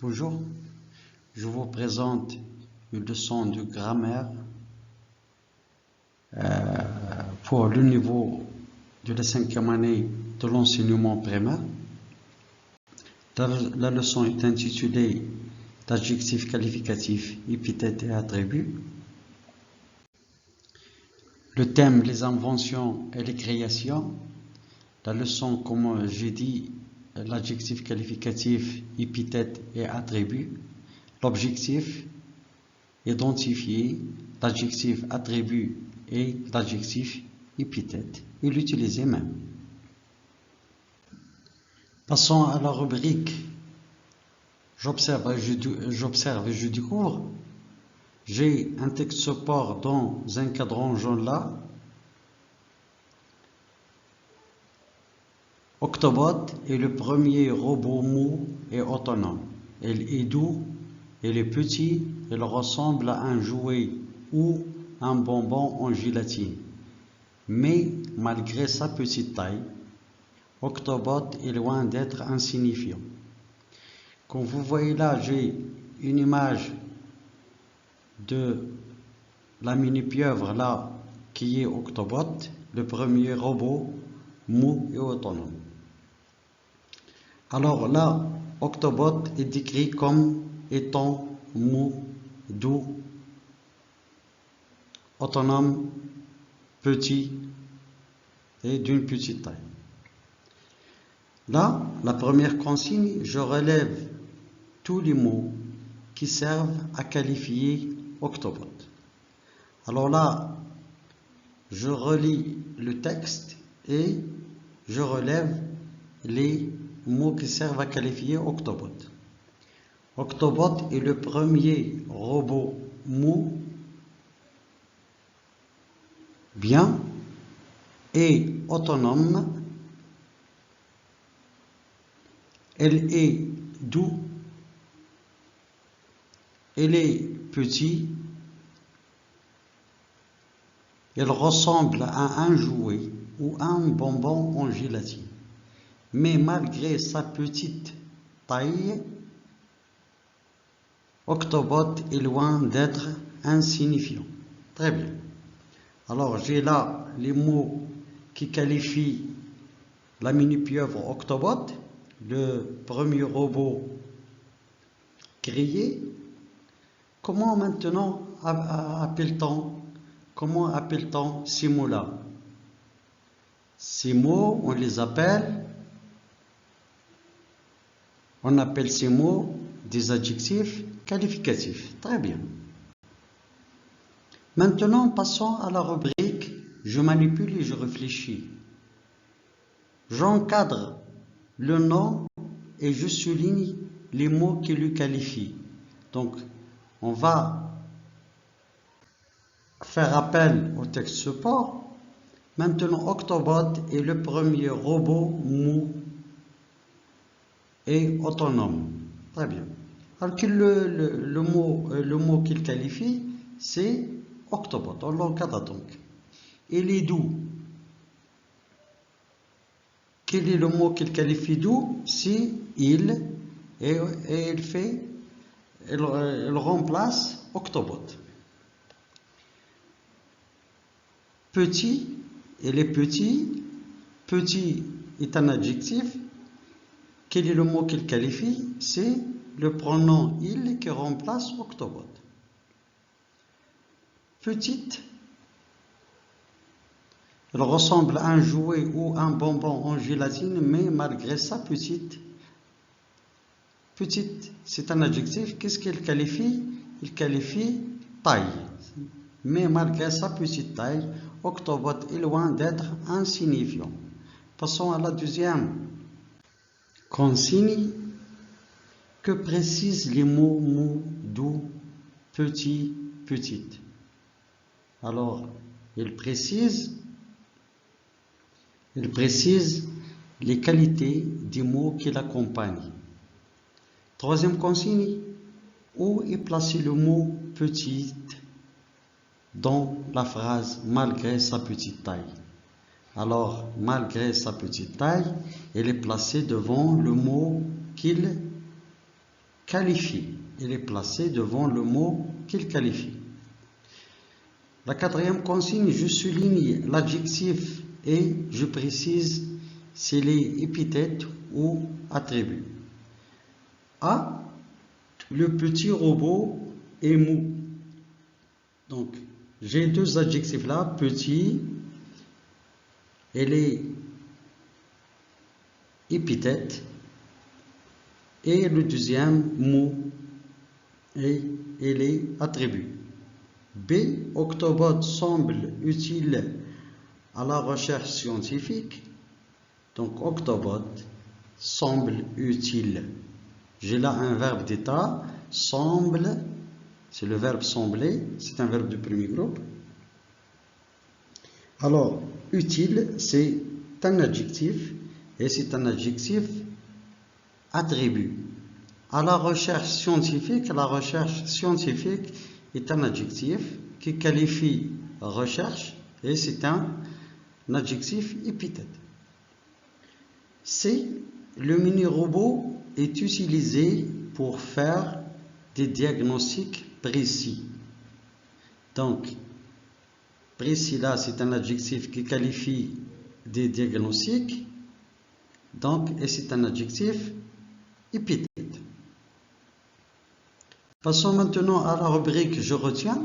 Bonjour, je vous présente une leçon de grammaire pour le niveau de la 5e année de l'enseignement primaire. La leçon est intitulée d'adjectifs qualificatifs, épithètes et attributs. Le thème, les inventions et les créations. La leçon, comme j'ai dit, l'adjectif qualificatif, épithète et attribut. L'objectif, identifier l'adjectif attribut et l'adjectif épithète et l'utiliser même. Passons à la rubrique j'observe et je découvre. J'ai un texte support dans un cadran jaune là. Octobot est le premier robot mou et autonome. Il est doux, il est petit, il ressemble à un jouet ou un bonbon en gélatine. Mais malgré sa petite taille, Octobot est loin d'être insignifiant. Comme vous voyez là, j'ai une image de la mini-pieuvre là qui est Octobot, le premier robot mou et autonome. Alors là, Octobot est décrit comme étant mou, doux, autonome, petit et d'une petite taille. Là, la première consigne, je relève tous les mots qui servent à qualifier Octobot. Alors là, je relis le texte et je relève les mots qui servent à qualifier Octobot. Octobot est le premier robot mou, bien et autonome. Elle est doux, elle est petit, elle ressemble à un jouet ou un bonbon en gélatine. Mais malgré sa petite taille, Octobot est loin d'être insignifiant. Très bien. Alors j'ai là les mots qui qualifient la mini-pieuvre Octobot, le premier robot créé. Comment maintenant appelle-t-on ces mots-là? Ces mots, on appelle ces mots des adjectifs qualificatifs. Très bien. Maintenant, passons à la rubrique je manipule et je réfléchis. J'encadre le nom et je souligne les mots qui le qualifient. Donc, on va faire appel au texte support. Maintenant, Octobot est le premier robot mou et autonome. Très bien. Alors que le mot qu'il qualifie, c'est Octobot. On l'encadre donc. Il est doux. Quel est le mot qu'il qualifie doux? C'est il et il remplace Octobot. Petit, il est petit. Petit est un adjectif. Quel est le mot qu'il qualifie? C'est le pronom il qui remplace Octobot. Petite, elle ressemble à un jouet ou un bonbon en gélatine, mais malgré sa petite, c'est un adjectif. Qu'est-ce qu'il qualifie? Il qualifie taille. Mais malgré sa petite taille, Octobot est loin d'être insignifiant. Passons à la deuxième consigne. Que précisent les mots mou, doux, petit, petite? Alors, il précise les qualités des mots qui l'accompagnent. Troisième consigne, où est placé le mot petite dans la phrase malgré sa petite taille? Alors, malgré sa petite taille, elle est placée devant le mot qu'il qualifie. Il est placé devant le mot qu'il qualifie. La quatrième consigne, je souligne l'adjectif et je précise s'il est épithète ou attribut. A, le petit robot est mou. Donc, j'ai deux adjectifs là, petit, elle est épithète, et le deuxième mot, et elle est attribut. B, Octobot semble utile à la recherche scientifique. Donc, Octobot semble utile. J'ai là un verbe d'état, semble, c'est le verbe sembler, c'est un verbe du premier groupe. Alors, utile, c'est un adjectif, et c'est un adjectif attribut. À la recherche scientifique est un adjectif qui qualifie recherche, et c'est un adjectif épithète. C, le mini-robot est utilisé pour faire des diagnostics précis. Donc, précis là, c'est un adjectif qui qualifie des diagnostics. Donc, et c'est un adjectif épithète. Passons maintenant à la rubrique je retiens.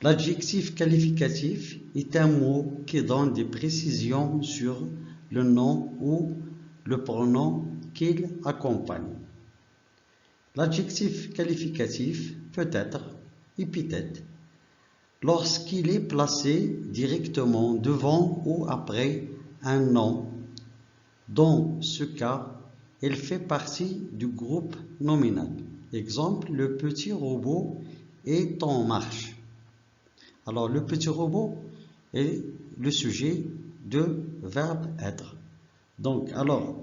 L'adjectif qualificatif est un mot qui donne des précisions sur le nom ou le pronom qu'il accompagne. L'adjectif qualificatif peut être épithète lorsqu'il est placé directement devant ou après un nom. Dans ce cas, il fait partie du groupe nominal. Exemple, le petit robot est en marche. Alors, le petit robot est le sujet de verbe être. Donc, alors,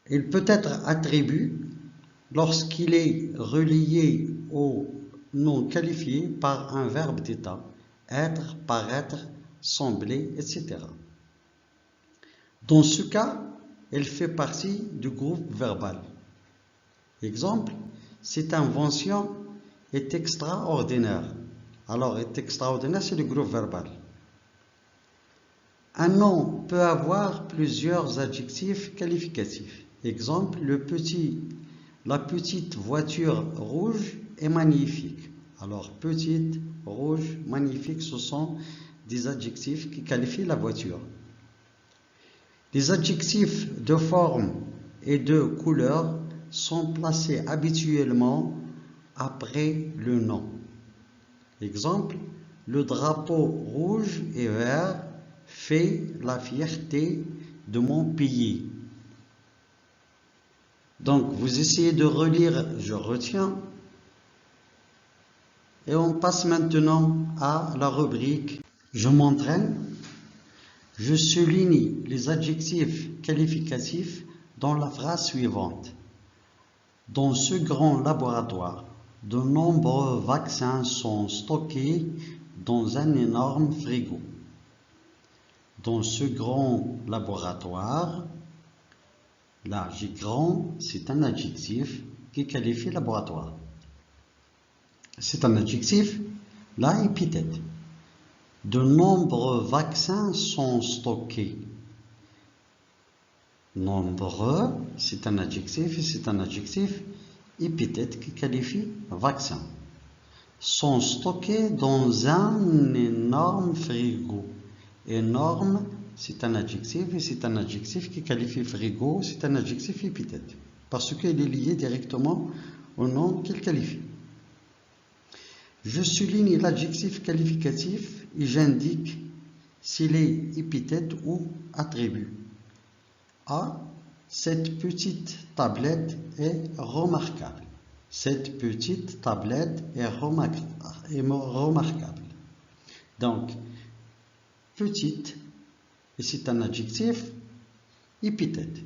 il peut être attribut lorsqu'il est relié au nom qualifié par un verbe d'état, être, paraître, sembler, etc. Dans ce cas, il fait partie du groupe verbal. Exemple, cette invention est extraordinaire. Alors, est extraordinaire, c'est le groupe verbal. Un nom peut avoir plusieurs adjectifs qualificatifs. Exemple, la petite voiture rouge est magnifique. Alors, petite, rouge, magnifique, ce sont des adjectifs qui qualifient la voiture. Les adjectifs de forme et de couleur sont placés habituellement après le nom. Exemple, le drapeau rouge et vert fait la fierté de mon pays. Donc, vous essayez de relire, je retiens. Et on passe maintenant à la rubrique je m'entraîne. Je souligne les adjectifs qualificatifs dans la phrase suivante. Dans ce grand laboratoire, de nombreux vaccins sont stockés dans un énorme frigo. Dans ce grand laboratoire, là, j'ai grand, c'est un adjectif qui qualifie laboratoire. C'est un adjectif, là, épithète. De nombreux vaccins sont stockés. Nombreux, c'est un adjectif et c'est un adjectif épithète qui qualifie vaccin. Sont stockés dans un énorme frigo. Énorme, c'est un adjectif et c'est un adjectif qui qualifie frigo, c'est un adjectif épithète parce qu'il est lié directement au nom qu'il qualifie. Je souligne l'adjectif qualificatif et j'indique s'il est épithète ou attribut. A. Cette petite tablette est remarquable. Cette petite tablette est remarquable. Donc, petite, et c'est un adjectif épithète.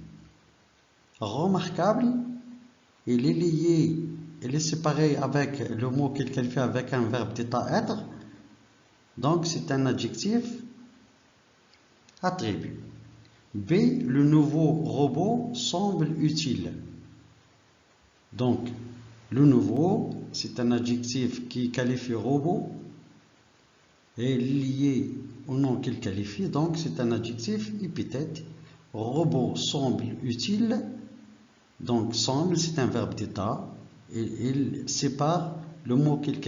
Remarquable, il est lié, il est séparé avec le mot qu'il qualifie avec un verbe d'état être. Donc, c'est un adjectif attribut. B. Le nouveau robot semble utile. Donc, le nouveau, c'est un adjectif qui qualifie robot et lié au nom qu'il qualifie, donc c'est un adjectif épithète. Robot semble utile, donc semble, c'est un verbe d'état, et il sépare le mot qu'il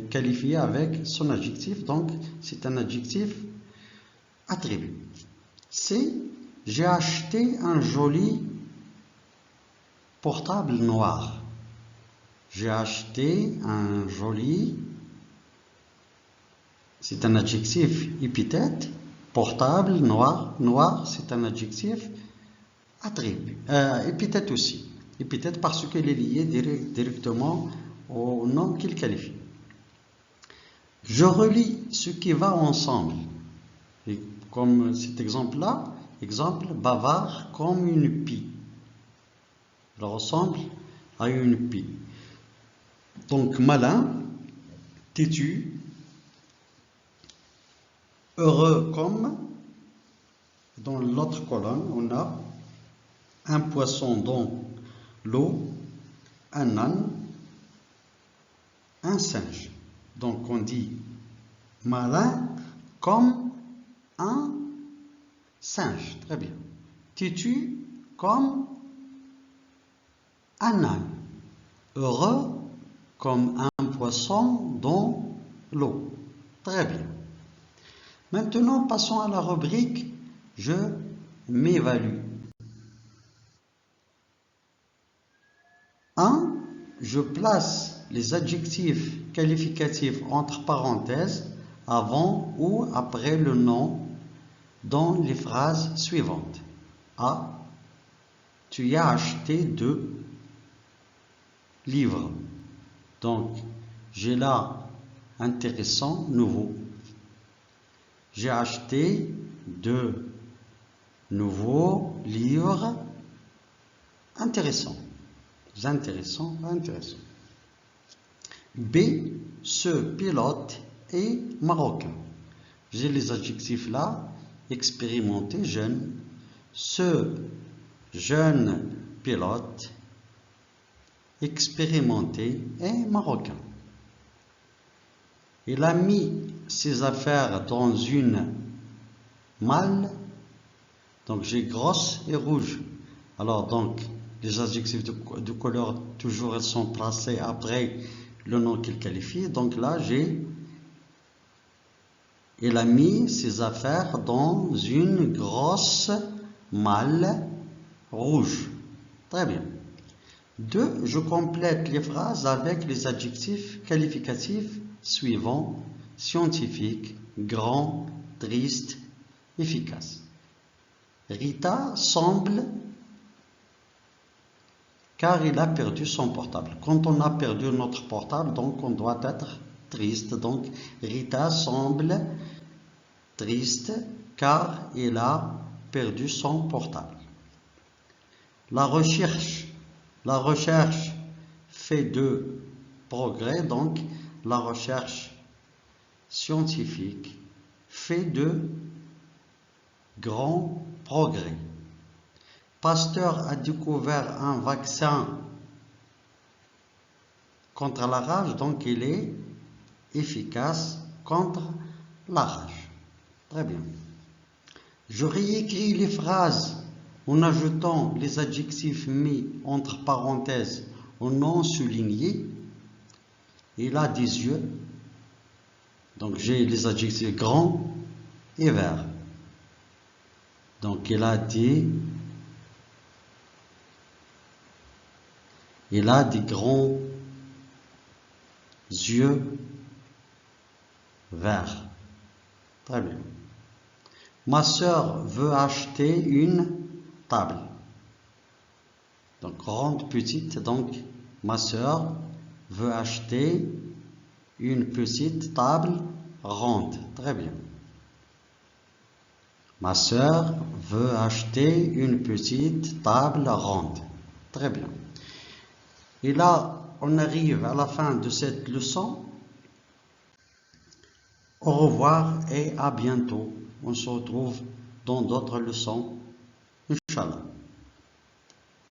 qualifie avec son adjectif, donc c'est un adjectif attribut. C'est j'ai acheté un joli portable noir. J'ai acheté un joli, c'est un adjectif épithète, portable, noir, noir c'est un adjectif attribut, épithète aussi, épithète parce qu'il est lié directement au nom qu'il qualifie. Je relis ce qui va ensemble, et comme cet exemple-là, exemple bavard comme une pie, il ressemble à une pie. Donc malin, têtu, heureux comme, dans l'autre colonne, on a un poisson dans l'eau, un âne, un singe. Donc on dit malin comme un singe. Très bien. Têtu comme un âne. Heureux comme un poisson dans l'eau. Très bien. Maintenant, passons à la rubrique « Je m'évalue ». 1. Je place les adjectifs qualificatifs entre parenthèses avant ou après le nom dans les phrases suivantes. A. Tu as acheté 2 livres. Donc, j'ai là intéressant, nouveau. J'ai acheté 2 nouveaux livres intéressants. Intéressant. B. Ce pilote est marocain. J'ai les adjectifs là. Expérimenté, jeune. Ce jeune pilote expérimenté est marocain. Il a mis ses affaires dans une malle. Donc j'ai grosse et rouge. Alors donc les adjectifs de couleur toujours elles sont placés après le nom qu'il qualifie. Donc là j'ai il a mis ses affaires dans une grosse malle rouge. Très bien. 2. Je complète les phrases avec les adjectifs qualificatifs suivants: scientifique, grand, triste, efficace. Rita semble car il a perdu son portable. Quand on a perdu notre portable, donc on doit être triste. Donc Rita semble triste car il a perdu son portable. La recherche fait de progrès, donc la recherche scientifique fait de grands progrès. Pasteur a découvert un vaccin contre la rage, donc il est efficace contre la rage. Très bien. Je réécris les phrases en ajoutant les adjectifs mis entre parenthèses au nom souligné. Il a des yeux. Donc j'ai les adjectifs grand et vert. Donc il a des grands yeux verts. Très bien. Ma sœur veut acheter une table. Donc grande, petite. Donc ma sœur veut acheter une petite table ronde. Très bien. Ma sœur veut acheter une petite table ronde. Très bien. Et là, on arrive à la fin de cette leçon. Au revoir et à bientôt. On se retrouve dans d'autres leçons. Inch'Allah.